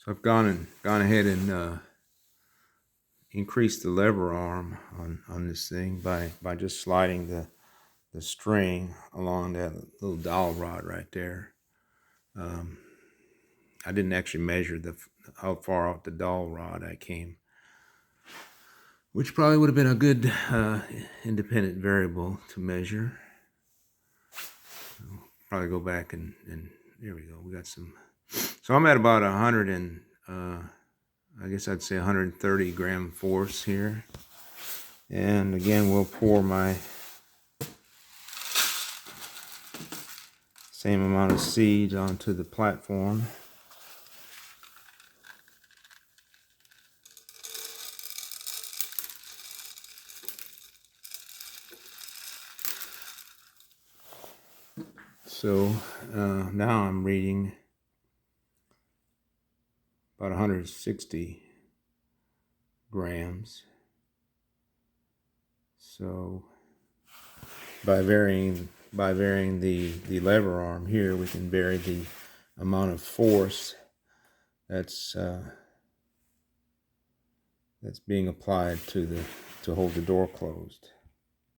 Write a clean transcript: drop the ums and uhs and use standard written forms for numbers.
So I've gone ahead and increased the lever arm on this thing by just sliding the string along that little dowel rod right there. I didn't actually measure how far off the dowel rod I came, which probably would have been a good independent variable to measure. I'll probably go back and there we go. We got some. So I'm at about 100 and I guess I'd say 130 gram force here. And again, we'll pour my same amount of seeds onto the platform. So now I'm reading about 160 grams. So by varying the lever arm here, we can vary the amount of force that's being applied to hold the door closed.